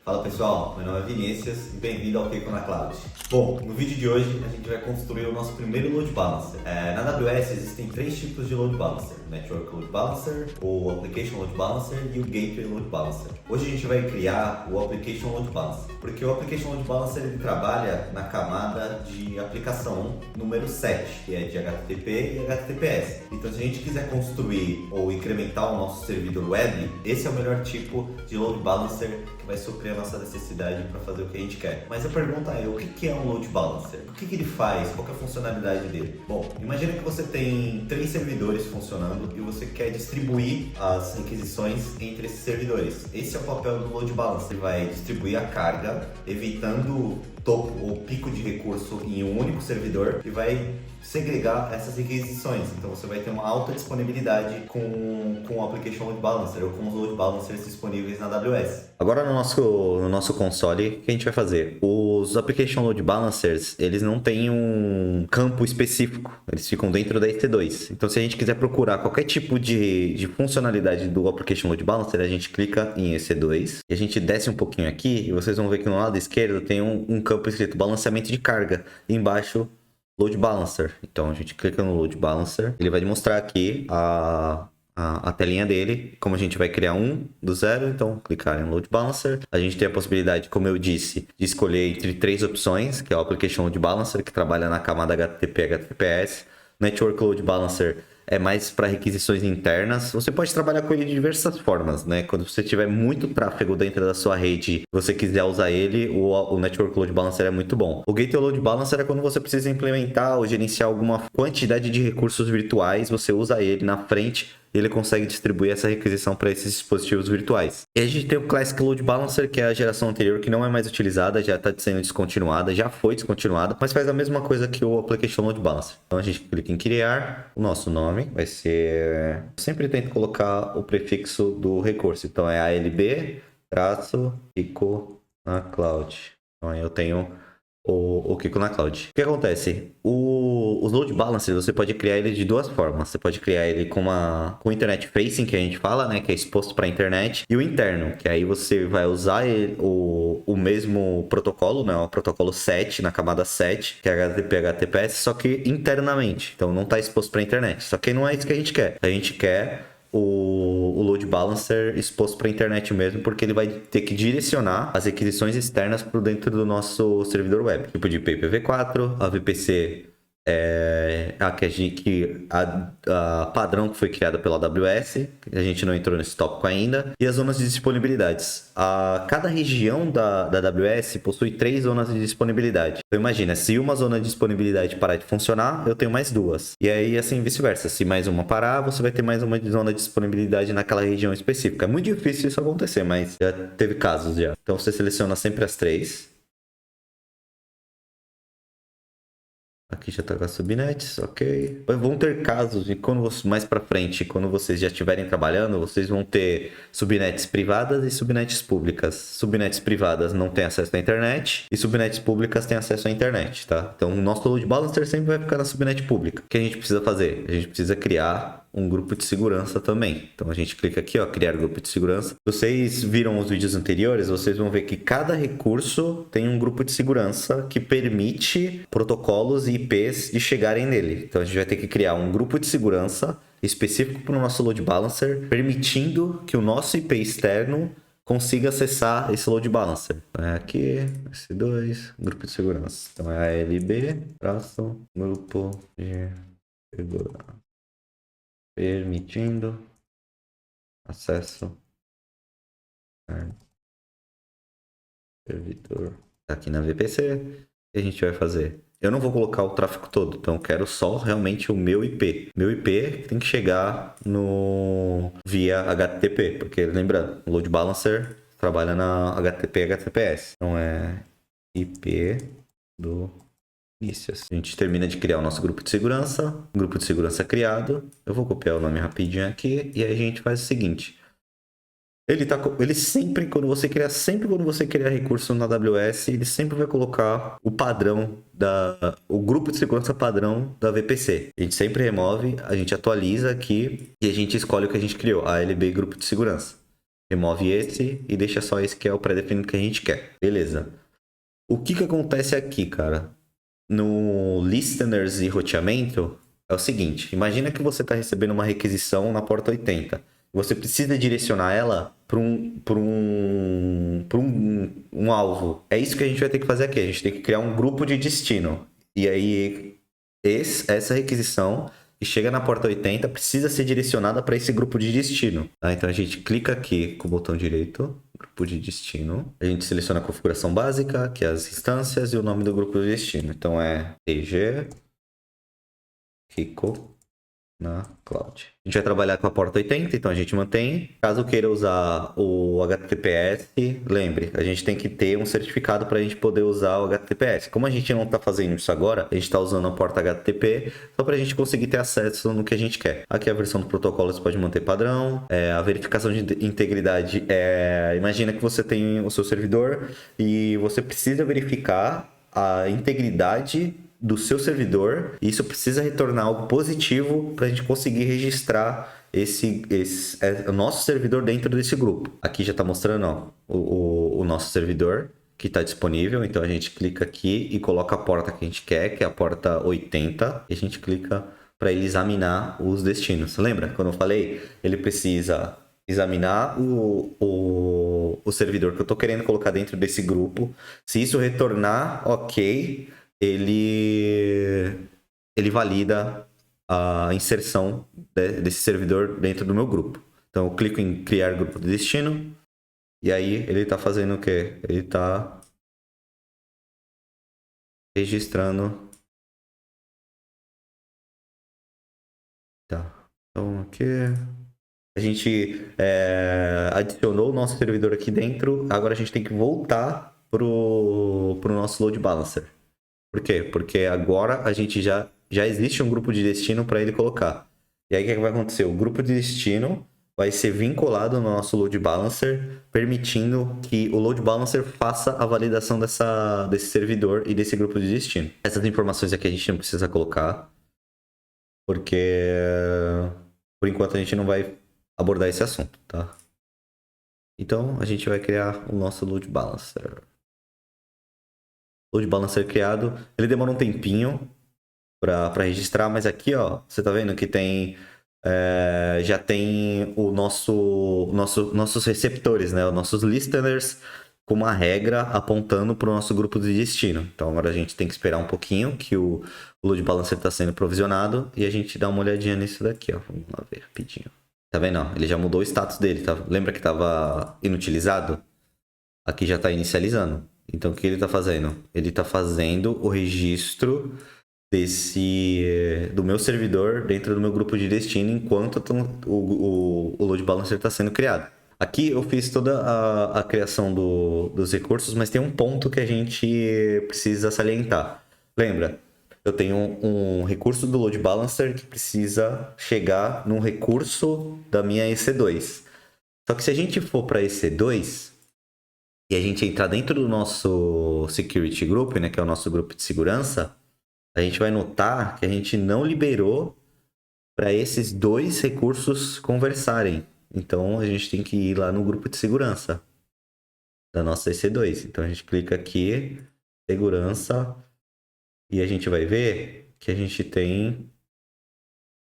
Fala pessoal, meu nome é Vinícius e bem-vindo ao Fico na Cloud. Bom, no vídeo de hoje a gente vai construir o nosso primeiro Load Balancer. Na AWS existem três tipos de Load Balancer: o Network Load Balancer, o Application Load Balancer e o Gateway Load Balancer. Hoje a gente vai criar o Application Load Balancer, porque o Application Load Balancer ele trabalha na camada de aplicação número 7, que é de HTTP e HTTPS. Então se a gente quiser construir ou incrementar o nosso servidor web, esse é o melhor tipo de Load Balancer que vai suprir a nossa necessidade para fazer o que a gente quer. Mas a pergunta é, o que é um Load Balancer? O que ele faz? Qual é a funcionalidade dele? Bom, imagina que você tem 3 servidores funcionando e você quer distribuir as requisições entre esses servidores. Esse é o papel do Load Balancer. Ele vai distribuir a carga, evitando topo ou pico de recurso em um único servidor e vai segregar essas requisições. Então você vai ter uma alta disponibilidade com o Application Load Balancer ou com os Load Balancers disponíveis na AWS. Agora no nosso console, o que a gente vai fazer? Os Application Load Balancers, eles não têm um campo específico, eles ficam dentro da EC2. Então se a gente quiser procurar qualquer tipo de funcionalidade do Application Load Balancer, a gente clica em EC2 e a gente desce um pouquinho aqui e vocês vão ver que no lado esquerdo tem um campo escrito balanceamento de carga e embaixo Load Balancer. Então a gente clica no Load Balancer, ele vai mostrar aqui a telinha dele, como a gente vai criar um do zero. Então clicar em Load Balancer, a gente tem a possibilidade, como eu disse, de escolher entre 3 opções, que é o Application Load Balancer, que trabalha na camada HTTP e HTTPS. Network Load Balancer é mais para requisições internas. Você pode trabalhar com ele de diversas formas, né? Quando você tiver muito tráfego dentro da sua rede, você quiser usar ele, o Network Load Balancer é muito bom. O Gateway Load Balancer é quando você precisa implementar ou gerenciar alguma quantidade de recursos virtuais, você usa ele na frente e ele consegue distribuir essa requisição para esses dispositivos virtuais. E a gente tem o Classic Load Balancer, que é a geração anterior, que não é mais utilizada, já está sendo descontinuada, já foi descontinuada, mas faz a mesma coisa que o Application Load Balancer. Então a gente clica em criar, o nosso nome vai ser... Eu sempre tento colocar o prefixo do recurso, então é ALB, Kiko na Cloud. Então aí eu tenho o Kiko na Cloud. O que acontece? Os Load Balancers, você pode criar ele de duas formas. Você pode criar ele com Internet Facing, que a gente fala, né? Que é exposto para a internet. E o interno, que aí você vai usar o mesmo protocolo, né? O protocolo 7, na camada 7, que é HTTP HTTPS, só que internamente. Então não está exposto para a internet. Só que não é isso que a gente quer. A gente quer o Load Balancer exposto para a internet mesmo, porque ele vai ter que direcionar as requisições externas para dentro do nosso servidor web, tipo de IPv4, a VPC a padrão que foi criada pela AWS, a gente não entrou nesse tópico ainda, e as zonas de disponibilidades. Cada região da AWS possui 3 zonas de disponibilidade. Então imagina, se uma zona de disponibilidade parar de funcionar, eu tenho mais 2. E aí assim vice-versa, se mais uma parar, você vai ter mais uma zona de disponibilidade naquela região específica. É muito difícil isso acontecer, mas já teve casos já. Então você seleciona sempre as 3. Aqui já tá com as subnets, ok. Vão ter casos de quando mais para frente, quando vocês já estiverem trabalhando, vocês vão ter subnets privadas e subnets públicas. Subnets privadas não têm acesso à internet e subnets públicas têm acesso à internet, tá? Então o nosso load balancer sempre vai ficar na subnet pública. O que a gente precisa fazer? A gente precisa criar um grupo de segurança também. Então a gente clica aqui, ó, criar grupo de segurança. Se vocês viram os vídeos anteriores, vocês vão ver que cada recurso tem um grupo de segurança que permite protocolos e IPs de chegarem nele. Então a gente vai ter que criar um grupo de segurança específico para o nosso load balancer, permitindo que o nosso IP externo consiga acessar esse load balancer. Então é aqui, S2, grupo de segurança. Então é ALB, grupo de segurança. Permitindo acesso ao servidor. Aqui na VPC, o que a gente vai fazer? Eu não vou colocar o tráfego todo, então eu quero só realmente o meu IP. Meu IP tem que chegar via HTTP, porque lembrando, o load balancer trabalha na HTTP e HTTPS. Então é IP do Vinícius. A gente termina de criar o nosso grupo de segurança criado. Eu vou copiar o nome rapidinho aqui e aí a gente faz o seguinte. Ele sempre quando você criar recurso na AWS, ele sempre vai colocar o padrão o grupo de segurança padrão da VPC. A gente sempre remove, a gente atualiza aqui e a gente escolhe o que a gente criou, ALB grupo de segurança. remove esse e deixa só esse que é o pré-definido que a gente quer. Beleza. O que que acontece aqui, cara? No listeners e roteamento é o seguinte, imagina que você está recebendo uma requisição na porta 80. Você precisa direcionar ela para um alvo. É isso que a gente vai ter que fazer aqui. A gente tem que criar um grupo de destino. E aí, essa requisição que chega na porta 80 precisa ser direcionada para esse grupo de destino. Tá? Então a gente clica aqui com o botão direito, grupo de destino. A gente seleciona a configuração básica, que é as instâncias e o nome do grupo de destino. Então é TG Rico na cloud. A gente vai trabalhar com a porta 80, então a gente mantém. Caso queira usar o HTTPS, lembre, a gente tem que ter um certificado para a gente poder usar o HTTPS. Como a gente não está fazendo isso agora, a gente está usando a porta HTTP só para a gente conseguir ter acesso no que a gente quer. Aqui a versão do protocolo você pode manter padrão. A verificação de integridade imagina que você tem o seu servidor e você precisa verificar a integridade do seu servidor, e isso precisa retornar algo positivo para a gente conseguir registrar o nosso servidor dentro desse grupo. Aqui já está mostrando ó, o nosso servidor que está disponível, então a gente clica aqui e coloca a porta que a gente quer, que é a porta 80, e a gente clica para ele examinar os destinos. Lembra quando eu falei? Ele precisa examinar o servidor que eu estou querendo colocar dentro desse grupo. Se isso retornar ok, ele valida a inserção desse servidor dentro do meu grupo. Então eu clico em criar grupo de destino e aí ele está fazendo o quê? Ele está registrando. Tá. Então aqui a gente adicionou o nosso servidor aqui dentro. Agora a gente tem que voltar pro nosso load balancer. Por quê? Porque agora a gente já existe um grupo de destino para ele colocar. E aí o que vai acontecer? O grupo de destino vai ser vinculado no nosso load balancer, permitindo que o load balancer faça a validação desse servidor e desse grupo de destino. Essas informações aqui a gente não precisa colocar, porque por enquanto a gente não vai abordar esse assunto, tá? Então a gente vai criar o nosso load balancer. Load balancer criado, ele demora um tempinho para registrar, mas aqui ó, você tá vendo que tem já tem nossos receptores, né? Os nossos listeners com uma regra apontando para o nosso grupo de destino. Então agora a gente tem que esperar um pouquinho que o load balancer está sendo provisionado e a gente dá uma olhadinha nisso daqui, ó. Vamos lá ver rapidinho. Tá vendo? Ele já mudou o status dele, tá? Lembra que estava inutilizado? Aqui já está inicializando. Então o que ele está fazendo? Ele está fazendo o registro do meu servidor dentro do meu grupo de destino enquanto o load balancer está sendo criado. Aqui eu fiz toda a criação dos recursos, mas tem um ponto que a gente precisa salientar. Lembra? Eu tenho um recurso do load balancer que precisa chegar num recurso da minha EC2. Só que se a gente for para EC2 e a gente entrar dentro do nosso security group, né, que é o nosso grupo de segurança, a gente vai notar que a gente não liberou para esses dois recursos conversarem. Então a gente tem que ir lá no grupo de segurança da nossa EC2. Então a gente clica aqui, segurança, e a gente vai ver que a gente tem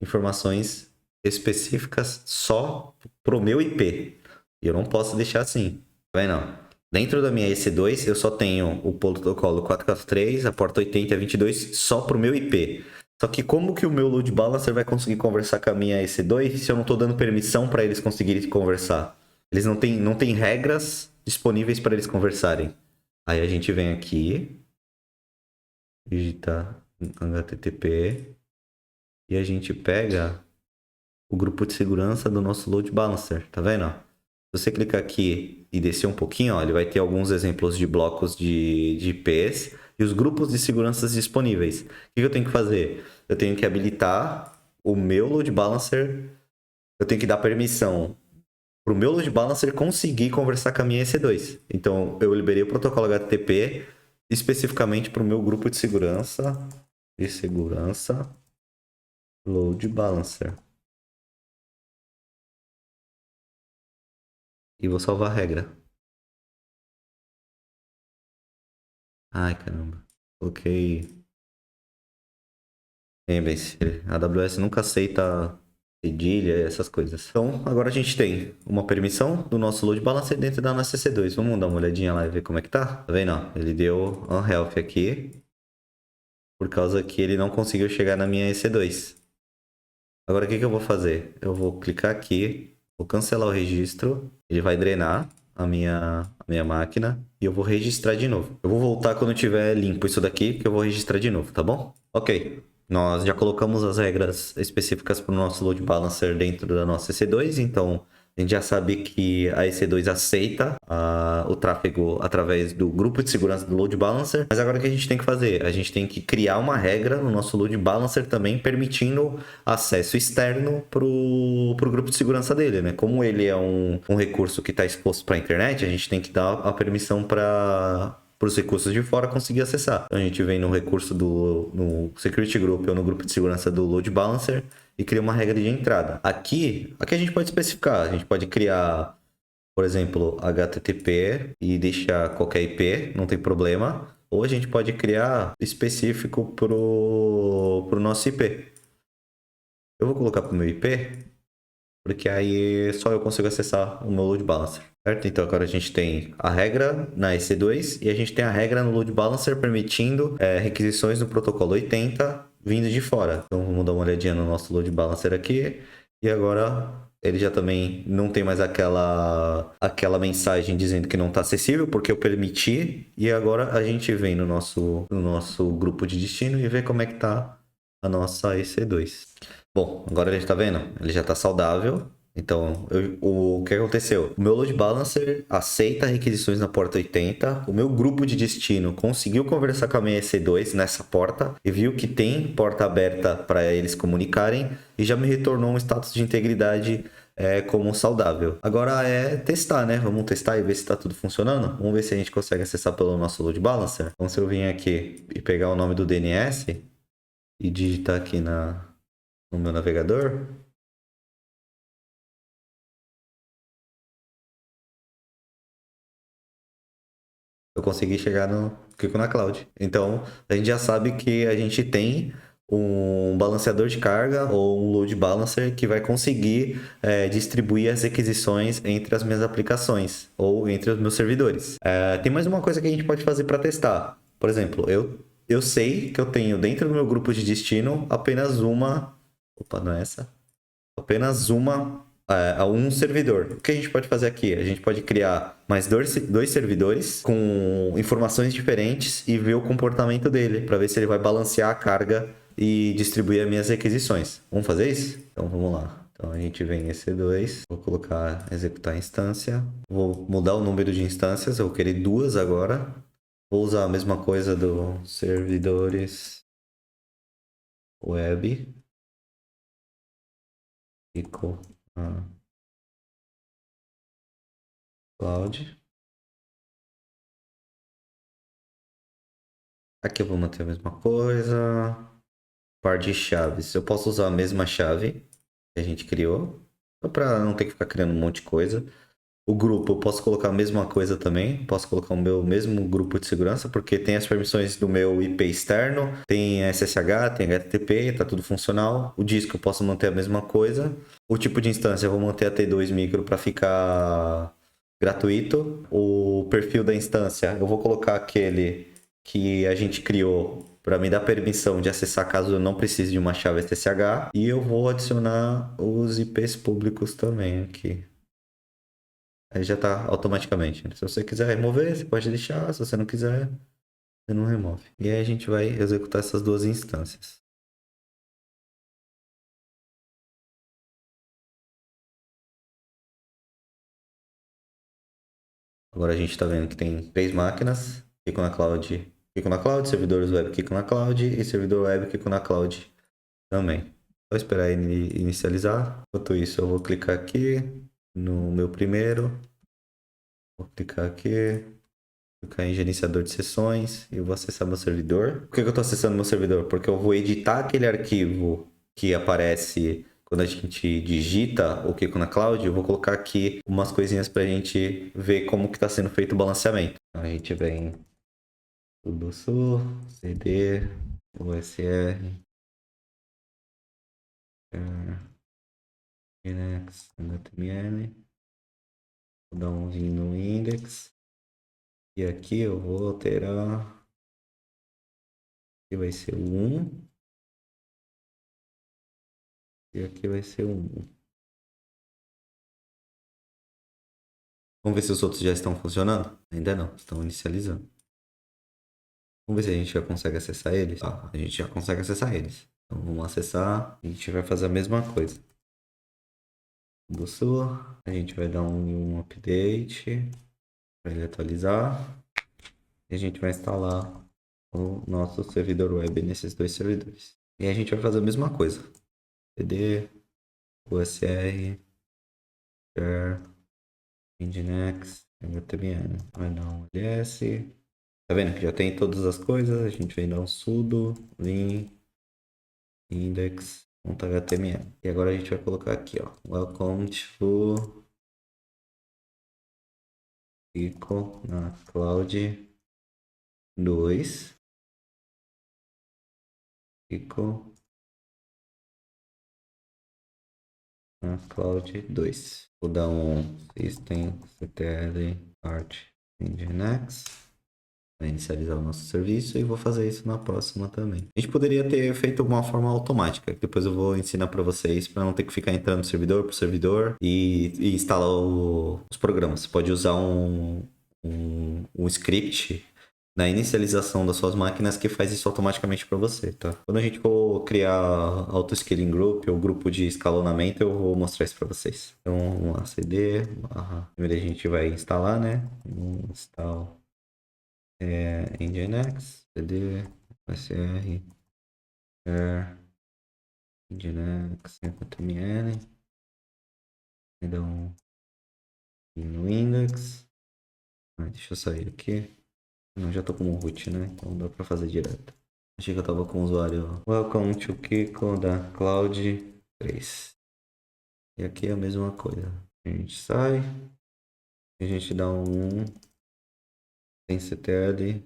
informações específicas só pro meu IP. E eu não posso deixar assim. Vai não. Dentro da minha EC2 eu só tenho o protocolo 443, a porta 80 e a 22 só pro meu IP. Só que como que o meu load balancer vai conseguir conversar com a minha EC2 se eu não estou dando permissão para eles conseguirem conversar? Eles não têm regras disponíveis para eles conversarem. Aí a gente vem aqui, digita HTTP e a gente pega o grupo de segurança do nosso load balancer, tá vendo? Se você clicar aqui e descer um pouquinho, ó, ele vai ter alguns exemplos de blocos de IPs e os grupos de segurança disponíveis. O que eu tenho que fazer? Eu tenho que habilitar o meu load balancer, eu tenho que dar permissão para o meu load balancer conseguir conversar com a minha EC2. Então, eu liberei o protocolo HTTP especificamente para o meu grupo de segurança load balancer. e vou salvar a regra. Ai, caramba. Coloquei. Lembrem-se, a AWS nunca aceita cedilha, essas coisas. Então, agora a gente tem uma permissão do nosso load balancer dentro da nossa EC2. Vamos dar uma olhadinha lá e ver como é que tá? Tá vendo? Ó, ele deu unhealth aqui, por causa que ele não conseguiu chegar na minha EC2. Agora, o que eu vou fazer? Eu vou clicar aqui, vou cancelar o registro, ele vai drenar a minha máquina e eu vou registrar de novo. Eu vou voltar quando tiver limpo isso daqui, que eu vou registrar de novo, tá bom? Ok. Nós já colocamos as regras específicas para o nosso load balancer dentro da nossa EC2, então a gente já sabe que a EC2 aceita o tráfego através do grupo de segurança do load balancer. Mas agora o que a gente tem que fazer? A gente tem que criar uma regra no nosso load balancer também, permitindo acesso externo para o grupo de segurança dele, né? Como ele é um recurso que está exposto para a internet, a gente tem que dar a permissão para os recursos de fora conseguir acessar. Então a gente vem no recurso no Security Group ou no grupo de segurança do Load Balancer e cria uma regra de entrada. Aqui a gente pode especificar, a gente pode criar, por exemplo, HTTP e deixar qualquer IP, não tem problema. Ou a gente pode criar específico pro nosso IP. Eu vou colocar pro meu IP, porque aí só eu consigo acessar o meu load balancer, certo? Então agora a gente tem a regra na EC2 e a gente tem a regra no load balancer permitindo requisições no protocolo 80 vindo de fora. Então vamos dar uma olhadinha no nosso load balancer aqui e agora ele já também não tem mais aquela mensagem dizendo que não está acessível porque eu permiti, e agora a gente vem no nosso grupo de destino e vê como é que está a nossa EC2. Bom, agora a gente tá vendo, ele já tá saudável. Então, o que aconteceu? O meu load balancer aceita requisições na porta 80. O meu grupo de destino conseguiu conversar com a minha EC2 nessa porta e viu que tem porta aberta para eles comunicarem e já me retornou um status de integridade como saudável. Agora é testar, né? Vamos testar e ver se tá tudo funcionando. Vamos ver se a gente consegue acessar pelo nosso load balancer. Então, se eu vim aqui e pegar o nome do DNS e digitar aqui no meu navegador, eu consegui chegar no Kiko na Cloud. Então, a gente já sabe que a gente tem um balanceador de carga ou um load balancer que vai conseguir distribuir as requisições entre as minhas aplicações ou entre os meus servidores. Tem mais uma coisa que a gente pode fazer para testar. Por exemplo, eu sei que eu tenho dentro do meu grupo de destino apenas uma... Opa, não é essa? Apenas um servidor. O que a gente pode fazer aqui? A gente pode criar mais dois servidores com informações diferentes e ver o comportamento dele, para ver se ele vai balancear a carga e distribuir as minhas requisições. Vamos fazer isso? Então vamos lá. Então a gente vem em EC2, vou colocar executar instância, vou mudar o número de instâncias, eu vou querer duas agora. Vou usar a mesma coisa do servidores web. Ficou cloud. Aqui eu vou manter a mesma coisa. Par de chaves. Eu posso usar a mesma chave que a gente criou, só para não ter que ficar criando um monte de coisa. O grupo, eu posso colocar a mesma coisa também. Posso colocar o meu mesmo grupo de segurança, porque tem as permissões do meu IP externo, tem SSH, tem HTTP, tá tudo funcional. O disco eu posso manter a mesma coisa. O tipo de instância eu vou manter a T2 micro para ficar gratuito. O perfil da instância eu vou colocar aquele que a gente criou para me dar permissão de acessar caso eu não precise de uma chave SSH. E eu vou adicionar os IPs públicos também aqui. Aí já tá automaticamente. Se você quiser remover, você pode deixar. Se você não quiser, você não remove. E aí a gente vai executar essas duas instâncias. Agora a gente está vendo que tem 3 máquinas. Kiko na Cloud, servidores web Kiko na Cloud e servidor web Kiko na Cloud também. Só esperar ele inicializar. Enquanto isso, eu vou clicar aqui no meu primeiro. Vou clicar aqui. Clicar em gerenciador de sessões e eu vou acessar meu servidor. Por que eu estou acessando meu servidor? Porque eu vou editar aquele arquivo que aparece quando a gente digita o Kiko na Cloud, eu vou colocar aqui umas coisinhas pra gente ver como que tá sendo feito o balanceamento. A gente vem tudo sul, CD, USR, Linux, HTML, vou dar um vinho no index, e aqui eu vou alterar, aqui vai ser o 1, e aqui vai ser o 1. Vamos ver se os outros já estão funcionando? Ainda não, estão inicializando. Vamos ver se a gente já consegue acessar eles. Ah, a gente já consegue acessar eles. Então vamos acessar. A gente vai fazer a mesma coisa. Do sul, a gente vai dar um update para ele atualizar. E a gente vai instalar o nosso servidor web nesses dois servidores. E a gente vai fazer a mesma coisa. cd, usr, share, nginx, html. Vai dar um ls. Tá vendo que já tem todas as coisas? A gente vai dar um sudo lin index.html. E agora a gente vai colocar aqui, ó. Welcome to Kiko na Cloud 2. Kiko na Cloud 2. Vou dar um systemctl art nginx. Vai inicializar o nosso serviço e vou fazer isso na próxima também. A gente poderia ter feito de uma forma automática, que depois eu vou ensinar para vocês, para não ter que ficar entrando servidor por servidor e instalar os programas. Você pode usar um script na inicialização das suas máquinas que faz isso automaticamente para você, tá? Quando a gente for criar auto-scaling group ou grupo de escalonamento, eu vou mostrar isso para vocês. Então, vamos lá, cd, primeiro a gente vai instalar, né? Install nginx, cd, usr, share, nginx, html, então no index, deixa eu sair aqui, eu já tô com o root, né, então dá pra fazer direto. Achei que eu tava com o usuário welcome to Kiko da Cloud 3, e aqui é a mesma coisa, a gente sai, a gente dá um systemctl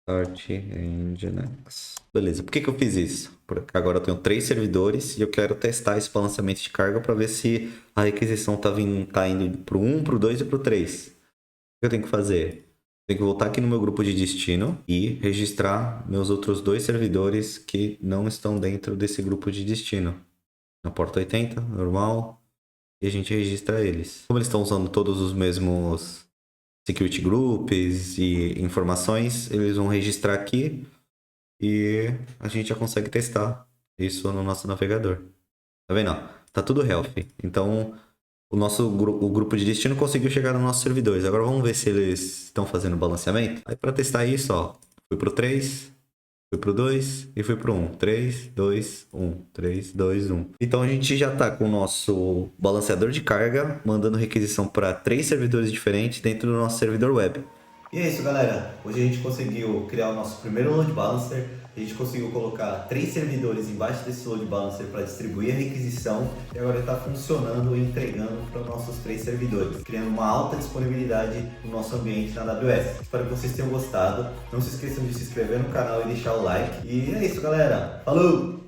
Start Nginx. Beleza, por que eu fiz isso? Porque agora eu tenho 3 servidores e eu quero testar esse balanceamento de carga para ver se a requisição tá indo pro 1, pro 2 e pro 3. O que eu tenho que fazer? Tenho que voltar aqui no meu grupo de destino e registrar meus outros 2 servidores que não estão dentro desse grupo de destino. Na porta 80, normal, e a gente registra eles. Como eles estão usando todos os mesmos security groups e informações, eles vão registrar aqui e a gente já consegue testar isso no nosso navegador. Tá vendo? Tá tudo healthy. Então, o grupo de destino conseguiu chegar nos nossos servidores. Agora vamos ver se eles estão fazendo balanceamento. Aí para testar isso, ó, fui pro 3, fui pro 2 e fui pro 1. 3, 2, 1. 3, 2, 1. Então a gente já tá com o nosso balanceador de carga, mandando requisição para 3 servidores diferentes dentro do nosso servidor web. E é isso, galera. Hoje a gente conseguiu criar o nosso primeiro load balancer. A gente conseguiu colocar 3 servidores embaixo desse load balancer para distribuir a requisição e agora está funcionando e entregando para os nossos 3 servidores, criando uma alta disponibilidade no nosso ambiente na AWS. Espero que vocês tenham gostado. Não se esqueçam de se inscrever no canal e deixar o like. E é isso, galera. Falou!